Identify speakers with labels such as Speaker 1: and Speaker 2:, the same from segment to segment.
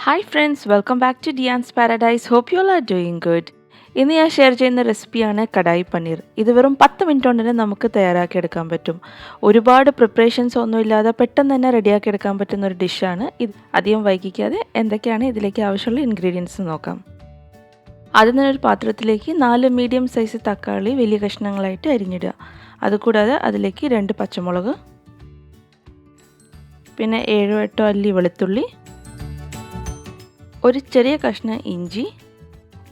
Speaker 1: Hi friends, welcome back to Dian's Paradise. Hope you all are doing good. ഇന്ന് ഞാൻ share ചെയ്യുന്ന റെസിപ്പിയാണ് കടായി പനീർ. ഇത് വെറും 10 മിനിറ്റ് കൊണ്ട് തന്നെ നമുക്ക് തയ്യാറാക്കി എടുക്കാൻ പറ്റും. ഒരുപാട് പ്രിപ്പറേഷൻസ് ഒന്നുമില്ലാതെ പെട്ടെന്ന് തന്നെ റെഡിയാക്കി എടുക്കാൻ പറ്റുന്ന ഒരു ഡിഷാണ് ഇത്. അധികം വൈകിക്കാതെ എന്തൊക്കെയാണ് ഇതിലേക്ക് ആവശ്യമുള്ള ഇൻഗ്രീഡിയൻസ് നോക്കാം. ആദ്യം തന്നെ ഒരു പാത്രത്തിലേക്ക് 4 മീഡിയം സൈസ് തക്കാളി വലിയ കഷ്ണങ്ങളായിട്ട് അരിഞ്ഞിടുക. അതുകൂടാതെ അതിലേക്ക് 2 പച്ചമുളക്, പിന്നെ 7-8 അല്ലി വെളുത്തുള്ളി, ഒരു ചെറിയ കഷ്ണം ഇഞ്ചി,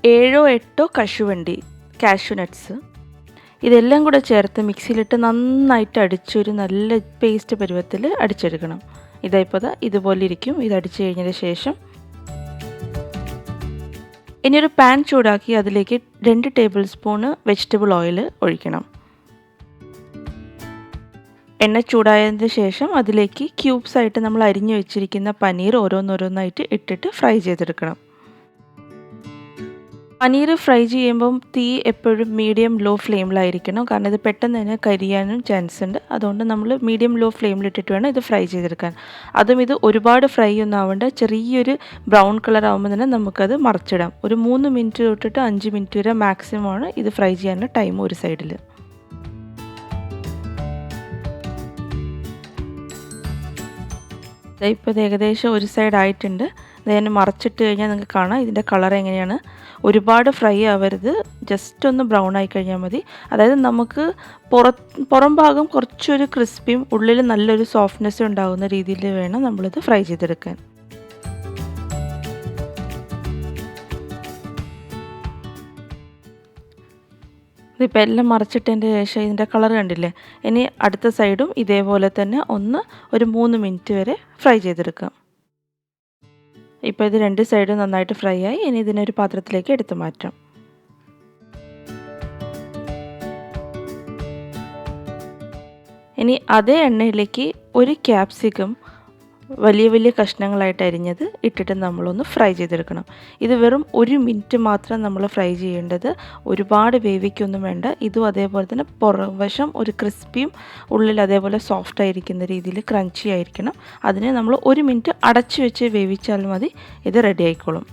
Speaker 1: 7-8 കശുവണ്ടി കാഷ്യൂ നട്ട്സ്, ഇതെല്ലാം കൂടെ ചേർത്ത് മിക്സിയിലിട്ട് നന്നായിട്ട് അടിച്ചൊരു നല്ല പേസ്റ്റ് പരുവത്തിൽ അടിച്ചെടുക്കണം. ഇതായിപ്പോൾ ഇതുപോലെ ഇരിക്കും. ഇത് അടിച്ചു കഴിഞ്ഞതിന് ശേഷം ഇനിയൊരു പാൻ ചൂടാക്കി അതിലേക്ക് 2 ടേബിൾ സ്പൂണ് വെജിറ്റബിൾ ഓയിൽ ഒഴിക്കണം. എണ്ണ ചൂടായതിന് ശേഷം അതിലേക്ക് ക്യൂബ്സ് ആയിട്ട് നമ്മൾ അരിഞ്ഞു വെച്ചിരിക്കുന്ന പനീർ ഓരോന്നോരോന്നായിട്ട് ഇട്ടിട്ട് ഫ്രൈ ചെയ്തെടുക്കണം. പനീർ ഫ്രൈ ചെയ്യുമ്പം തീ എപ്പോഴും മീഡിയം ലോ ഫ്ലെയിമിലായിരിക്കണം. കാരണം ഇത് പെട്ടെന്ന് തന്നെ കരിയാനും ചാൻസ് ഉണ്ട്. അതുകൊണ്ട് നമ്മൾ മീഡിയം ലോ ഫ്ലെയിമിലിട്ടിട്ട് വേണം ഇത് ഫ്രൈ ചെയ്തെടുക്കാൻ. അതും ഇത് ഒരുപാട് ഫ്രൈ ഒന്നും ആവേണ്ട, ചെറിയൊരു ബ്രൗൺ കളർ ആകുമ്പോൾ തന്നെ നമുക്കത് മറിച്ചിടാം. ഒരു 3 മിനിറ്റ് തൊട്ടിട്ട് 5 മിനിറ്റ് വരെ മാക്സിമം ആണ് ഇത് ഫ്രൈ ചെയ്യാനുള്ള ടൈം ഒരു സൈഡിൽ. ഇപ്പോൾ ഇത് ഏകദേശം ഒരു സൈഡ് ആയിട്ടുണ്ട്. ഇതിനെ മറച്ചിട്ട് കഴിഞ്ഞാൽ നിങ്ങൾക്ക് കാണാം ഇതിൻ്റെ കളർ എങ്ങനെയാണ്. ഒരുപാട് ഫ്രൈ ആവരുത്, ജസ്റ്റ് ഒന്ന് ബ്രൗൺ ആയി കഴിഞ്ഞാൽ മതി. അതായത് നമുക്ക് പുറം ഭാഗം കുറച്ചൊരു ക്രിസ്പിയും ഉള്ളിൽ നല്ലൊരു സോഫ്റ്റ്നെസ്സും ഉണ്ടാകുന്ന രീതിയിൽ വേണം നമ്മളിത് ഫ്രൈ ചെയ്തെടുക്കാൻ. ഇതിപ്പോൾ എല്ലാം മറിച്ചിട്ടതിൻ്റെ ശേഷം ഇതിൻ്റെ കളർ കണ്ടില്ലേ. ഇനി അടുത്ത സൈഡും ഇതേപോലെ തന്നെ ഒരു 3 മിനിറ്റ് വരെ ഫ്രൈ ചെയ്തെടുക്കാം. ഇപ്പോൾ ഇത് 2 സൈഡും നന്നായിട്ട് ഫ്രൈ ആയി. ഇനി ഇതിനൊരു പാത്രത്തിലേക്ക് എടുത്ത് മാറ്റാം. ഇനി അതേ എണ്ണയിലേക്ക് ഒരു ക്യാപ്സിക്കം വലിയ വലിയ കഷ്ണങ്ങളായിട്ട് അരിഞ്ഞത് ഇട്ടിട്ട് നമ്മളൊന്ന് ഫ്രൈ ചെയ്തെടുക്കണം. ഇത് വെറും 1 മിനിറ്റ് മാത്രം നമ്മൾ ഫ്രൈ ചെയ്യേണ്ടത്, ഒരുപാട് വേവിക്കൊന്നും വേണ്ട. ഇതും അതേപോലെ തന്നെ പുറംവശം ഒരു ക്രിസ്പിയും ഉള്ളിൽ അതേപോലെ സോഫ്റ്റ് ആയിരിക്കുന്ന രീതിയിൽ ക്രഞ്ചി ആയിരിക്കണം. അതിനെ നമ്മൾ 1 മിനിറ്റ് അടച്ചു വെച്ച് വേവിച്ചാൽ മതി, ഇത് റെഡി ആയിക്കോളും.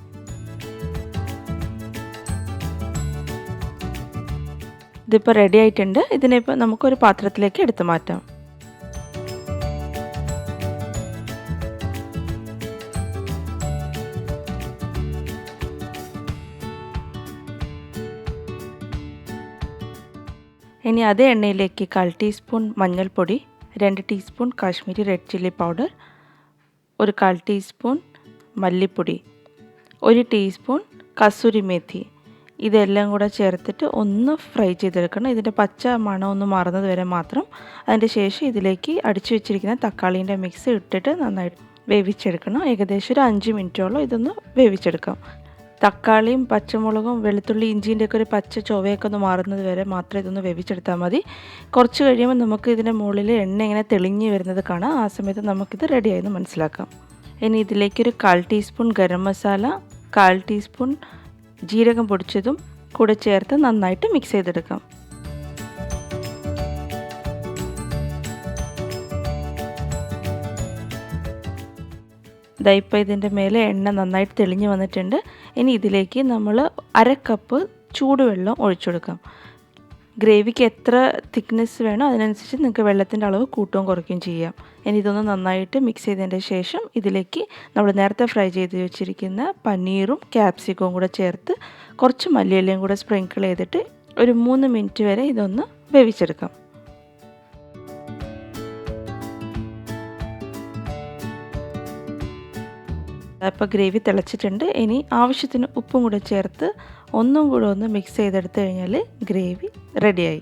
Speaker 1: ഇതിപ്പോൾ റെഡി ആയിട്ടുണ്ട്. ഇതിനിപ്പോൾ നമുക്കൊരു പാത്രത്തിലേക്ക് എടുത്ത് മാറ്റാം. ഇനി അതേ എണ്ണയിലേക്ക് 1/4 ടീസ്പൂൺ മഞ്ഞൾപ്പൊടി, 2 teaspoon Kashmiri red chilli powder, ഒരു 1/4 ടീസ്പൂൺ മല്ലിപ്പൊടി, 1 ടീസ്പൂൺ കസൂരി മെത്തി, ഇതെല്ലാം കൂടെ ചേർത്തിട്ട് ഒന്ന് ഫ്രൈ ചെയ്തെടുക്കണം. ഇതിൻ്റെ പച്ച മണം ഒന്ന് മാറുന്നത് വരെ മാത്രം. അതിൻ്റെ ശേഷം ഇതിലേക്ക് അടിച്ചു വെച്ചിരിക്കുന്ന തക്കാളീൻ്റെ മിക്സ് ഇട്ടിട്ട് നന്നായിട്ട് വേവിച്ചെടുക്കണം. ഏകദേശം ഒരു 5 മിനിറ്റോളം ഇതൊന്ന് വേവിച്ചെടുക്കാം. തക്കാളിയും പച്ചമുളകും വെളുത്തുള്ളി ഇഞ്ചിൻ്റെയൊക്കെ ഒരു പച്ച ചൊവയൊക്കെ ഒന്ന് മാറുന്നത് വരെ മാത്രം ഇതൊന്ന് വേവിച്ചെടുത്താൽ മതി. കുറച്ച് കഴിയുമ്പോൾ നമുക്ക് ഇതിൻ്റെ മുകളിൽ എണ്ണ ഇങ്ങനെ തെളിഞ്ഞ് വരുന്നത് കാണാം. ആ സമയത്ത് നമുക്കിത് റെഡിയായെന്ന് മനസ്സിലാക്കാം. ഇനി ഇതിലേക്കൊരു 1/4 ടീസ്പൂൺ ഗരം മസാല, 1/4 ടീസ്പൂൺ ജീരകം പൊടിച്ചതും കൂടെ ചേർത്ത് നന്നായിട്ട് മിക്സ് ചെയ്തെടുക്കാം. ഇപ്പോൾ ഇതിൻ്റെ മേലെ എണ്ണ നന്നായിട്ട് തെളിഞ്ഞ് വന്നിട്ടുണ്ട്. ഇനി ഇതിലേക്ക് നമ്മൾ 1/2 കപ്പ് ചൂടുവെള്ളം ഒഴിച്ചു കൊടുക്കാം. ഗ്രേവിക്ക് എത്ര തിക്നെസ് വേണോ അതിനനുസരിച്ച് നിങ്ങൾക്ക് വെള്ളത്തിൻ്റെ അളവ് കൂട്ടുകയും കുറയ്ക്കുകയും ചെയ്യാം. ഇനി ഇതൊന്ന് നന്നായിട്ട് മിക്സ് ചെയ്തതിൻ്റെ ശേഷം ഇതിലേക്ക് നമ്മൾ നേരത്തെ ഫ്രൈ ചെയ്ത് വെച്ചിരിക്കുന്ന പനീറും ക്യാപ്സിക്കവും കൂടെ ചേർത്ത് കുറച്ച് മല്ലിയിലയും കൂടെ സ്പ്രിങ്കിൾ ചെയ്തിട്ട് ഒരു 3 മിനിറ്റ് വരെ ഇതൊന്ന് വേവിച്ചെടുക്കാം. അപ്പോൾ ഗ്രേവി തിളച്ചിട്ടുണ്ട്. ഇനി ആവശ്യത്തിന് ഉപ്പും കൂടെ ചേർത്ത് ഒന്നും കൂടെ ഒന്ന് മിക്സ് ചെയ്തെടുത്ത് കഴിഞ്ഞാൽ ഗ്രേവി റെഡിയായി.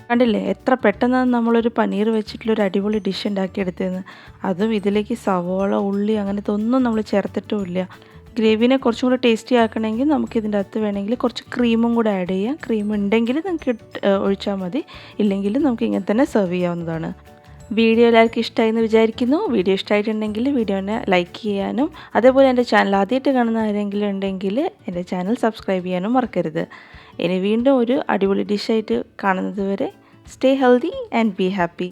Speaker 1: കണ്ടില്ലേ എത്ര പെട്ടെന്നാണ് നമ്മളൊരു പനീർ വെച്ചിട്ടുള്ളൊരു അടിപൊളി ഡിഷ് ഉണ്ടാക്കിയെടുത്തതെന്ന്. അതും ഇതിലേക്ക് സവോള, ഉള്ളി അങ്ങനത്തെ ഒന്നും നമ്മൾ ചേർത്തിട്ടുമില്ല. ഗ്രേവിനെ കുറച്ചും കൂടെ ടേസ്റ്റി ആക്കണമെങ്കിൽ നമുക്ക് ഇതിൻ്റെ അകത്ത് വേണമെങ്കിൽ കുറച്ച് ക്രീമും കൂടെ ആഡ് ചെയ്യാം. ക്രീം ഉണ്ടെങ്കിൽ നിങ്ങൾക്ക് ഒഴിച്ചാൽ മതി, ഇല്ലെങ്കിൽ നമുക്ക് ഇങ്ങനെ തന്നെ സെർവ് ചെയ്യാവുന്നതാണ്. വീഡിയോ എല്ലാവർക്കും ഇഷ്ടമായി എന്ന് വിചാരിക്കുന്നു. വീഡിയോ ഇഷ്ടമായിട്ടുണ്ടെങ്കിൽ വീഡിയോനെ ലൈക്ക് ചെയ്യാനും അതേപോലെ എൻ്റെ ചാനൽ ആദ്യമായിട്ട് കാണുന്ന ആരെങ്കിലും ഉണ്ടെങ്കിൽ എൻ്റെ ചാനൽ സബ്സ്ക്രൈബ് ചെയ്യാനും മറക്കരുത്. ഇനി വീണ്ടും ഒരു അടിപൊളി ഡിഷായിട്ട് കാണുന്നത് വരെ stay healthy and be happy.